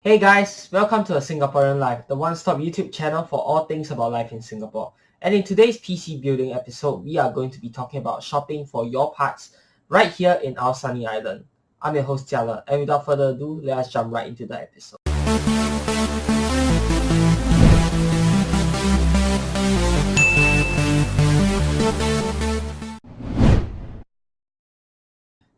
Hey guys, welcome to A Singaporean Life, the one-stop YouTube channel for all things about life in Singapore. And in today's PC building episode, we are going to be talking about shopping for your parts right here in our sunny island. I'm your host Jiala, and without further ado, let us jump right into the episode.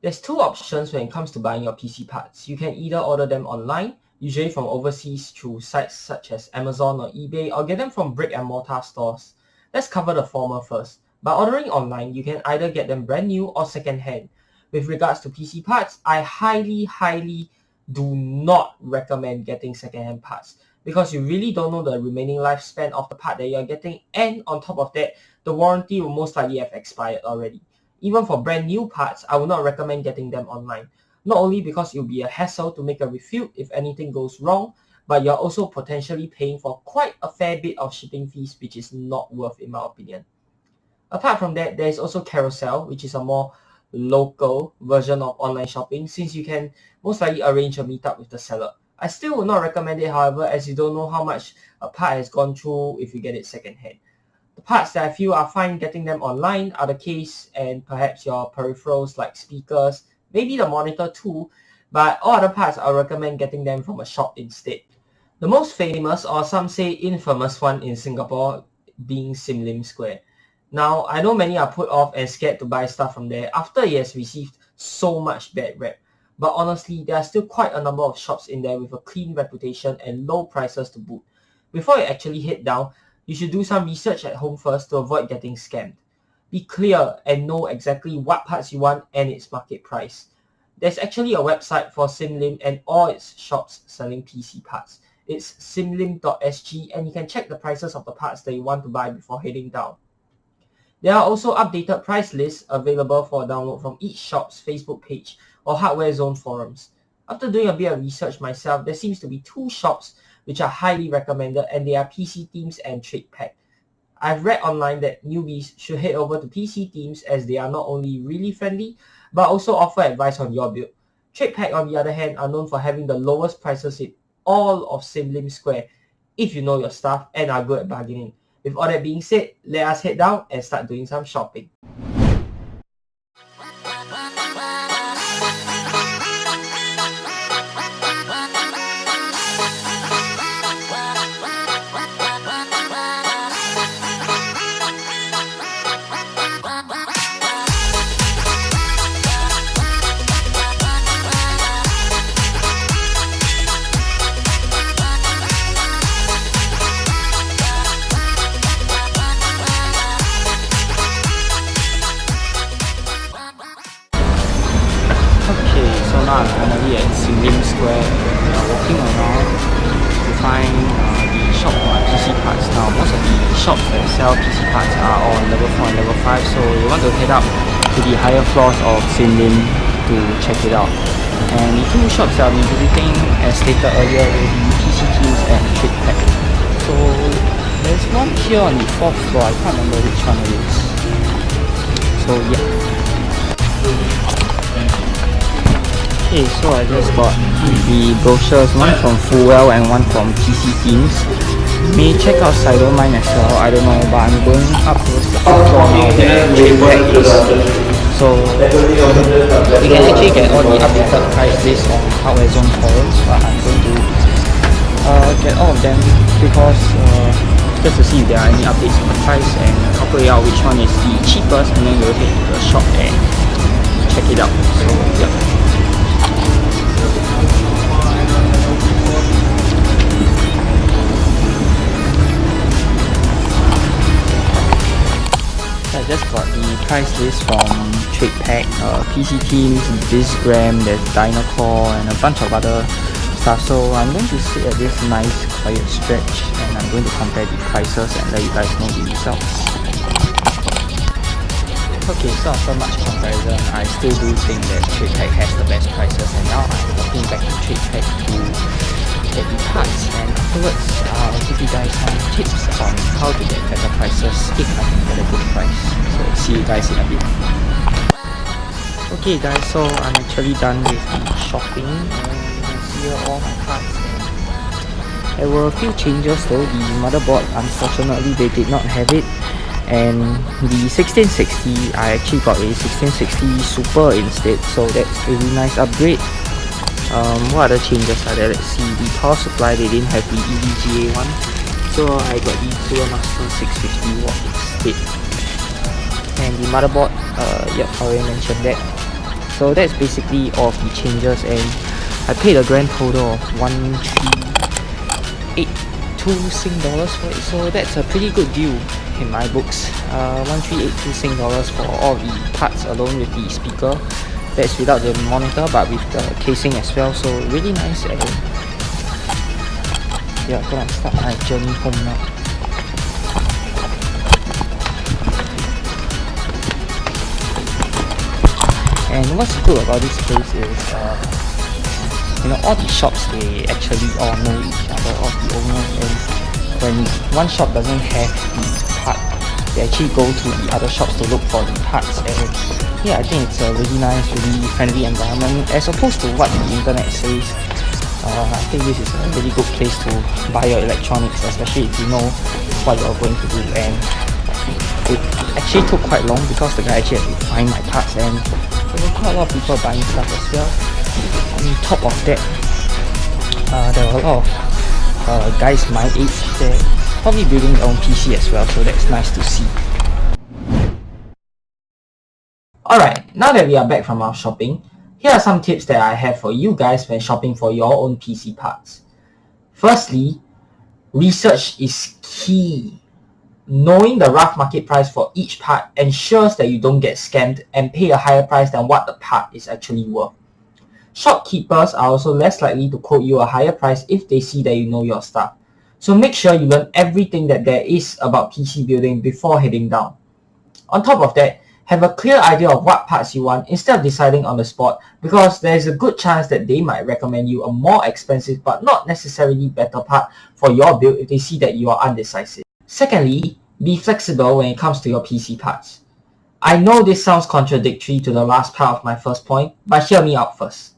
There's two options when it comes to buying your PC parts. You can either order them online, usually from overseas through sites such as Amazon or eBay, or get them from brick and mortar stores. Let's cover the former first. By ordering online, you can either get them brand new or second hand. With regards to PC parts, I highly do not recommend getting second hand parts because you really don't know the remaining lifespan of the part that you're getting, and on top of that, the warranty will most likely have expired already. Even for brand new parts, I would not recommend getting them online. Not only because it will be a hassle to make a refute if anything goes wrong, but you're also potentially paying for quite a fair bit of shipping fees, which is not worth in my opinion. Apart from that, there is also Carousel, which is a more local version of online shopping, since you can most likely arrange a meetup with the seller. I still would not recommend it, however, as you don't know how much a part has gone through if you get it secondhand. The parts that I feel are fine getting them online are the case and perhaps your peripherals like speakers, maybe the monitor too, but all other parts I recommend getting them from a shop instead. The most famous, or some say infamous one in Singapore being Sim Lim Square. Now, I know many are put off and scared to buy stuff from there after it has received so much bad rep, but honestly, there are still quite a number of shops in there with a clean reputation and low prices to boot. Before you actually head down, you should do some research at home first to avoid getting scammed. Be clear and know exactly what parts you want and its market price. There's actually a website for Sim Lim and all its shops selling PC parts. It's simlim.sg, and you can check the prices of the parts that you want to buy before heading down. There are also updated price lists available for download from each shop's Facebook page or Hardware Zone forums. After doing a bit of research myself, there seems to be two shops which are highly recommended, and they are PC Themes and Trade Pack. I've read online that newbies should head over to PC Themes as they are not only really friendly, but also offer advice on your build. Trade Pack, on the other hand, are known for having the lowest prices in all of Sim Lim Square if you know your stuff and are good at bargaining. With all that being said, let us head down and start doing some shopping. I'm finally at Sim Lim Square. We are walking around to find the shop for my PC parts. Now, most of the shops that sell PC parts are on level 4 and level 5, so we want to head up to the higher floors of Sim Lim to check it out. And the two shops that I've been visiting, as stated earlier, will be PC Themes and Trade Pack. So there's one here on the 4th floor, I can't remember which one it is. So yeah. Okay, so I just got the brochures, one from Fuwell and one from PC Themes. May check out Sidomine as well, I don't know, but I'm going up towards the top floor now where Trade Pack is. So you can actually get all the updated price list on Hardware Zone forums, but I'm going to get all of them because just to see if there are any updates on the price and calculate out which one is the cheapest, and then we'll head to the shop and check it out. So yeah. I just got the price list from Trade Pack, PC Themes, Bizgram, there's Dynacore and a bunch of other stuff. So I'm going to sit at this nice quiet stretch and I'm going to compare the prices and let you guys know the results. Okay, so after much comparison, I still do think that Trade Pack has the best prices, and now I'm walking back to Trade Pack to get the parts, and afterwards I'll give you guys some tips on how to get better prices if I can get a good price. So see you guys in a bit. Okay guys, so I'm actually done with the shopping, and you can see here all my cards and There were a few changes though. The motherboard, unfortunately, they did not have it. And the 1660, I actually got a 1660 Super instead, so that's a really nice upgrade. What other changes are there? Let's see. The power supply, they didn't have the EVGA one, so I got the Cooler Master 650 watt instead. And the motherboard, yep, I already mentioned that. So that's basically all of the changes, and I paid a grand total of 1382 Sing dollars for it, so that's a pretty good deal in my books. 1382 Sing dollars for all the parts alone with the speaker. That's without the monitor but with the casing as well, so really nice. And yeah, gonna start my journey home now. And what's good about this place is, all the shops, they actually all know each other, all the owners, and when one shop doesn't have the part, they actually go to the other shops to look for the parts. And yeah, I think it's a really nice, really friendly environment as opposed to what the internet says. I think this is a really good place to buy your electronics, especially if you know what you're going to do. And it actually took quite long because the guy actually had to find my parts, and there were quite a lot of people buying stuff as well. On top of that, there were a lot of guys my age there probably building their own PC as well, so that's nice to see. Alright, now that we are back from our shopping, here are some tips that I have for you guys when shopping for your own PC parts. Firstly, research is key. Knowing the rough market price for each part ensures that you don't get scammed and pay a higher price than what the part is actually worth. Shopkeepers are also less likely to quote you a higher price if they see that you know your stuff. So make sure you learn everything that there is about PC building before heading down. On top of that, have a clear idea of what parts you want instead of deciding on the spot, because there is a good chance that they might recommend you a more expensive but not necessarily better part for your build if they see that you are undecisive. Secondly, be flexible when it comes to your PC parts. I know this sounds contradictory to the last part of my first point, but hear me out first.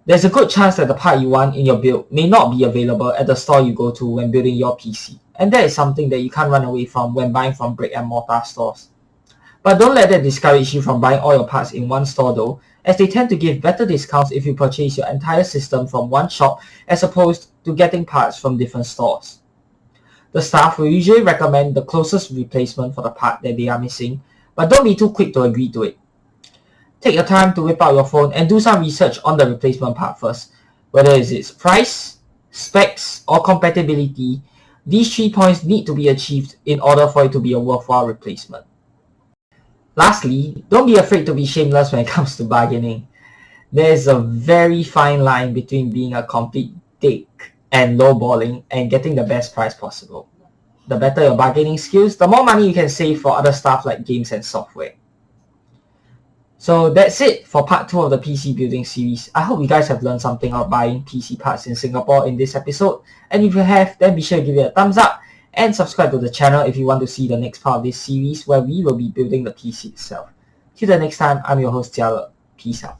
There's a good chance that the part you want in your build may not be available at the store you go to when building your PC, and that is something that you can't run away from when buying from brick and mortar stores. But don't let that discourage you from buying all your parts in one store though, as they tend to give better discounts if you purchase your entire system from one shop as opposed to getting parts from different stores. The staff will usually recommend the closest replacement for the part that they are missing, but don't be too quick to agree to it. Take your time to whip out your phone and do some research on the replacement part first. Whether it's its price, specs, or compatibility, these 3 points need to be achieved in order for it to be a worthwhile replacement. Lastly, don't be afraid to be shameless when it comes to bargaining. There is a very fine line between being a complete dick and lowballing and getting the best price possible. The better your bargaining skills, the more money you can save for other stuff like games and software. So that's it for part 2 of the PC building series. I hope you guys have learned something about buying PC parts in Singapore in this episode. And if you have, then be sure to give it a thumbs up and subscribe to the channel if you want to see the next part of this series where we will be building the PC itself. Till the next time, I'm your host Jiale. Peace out.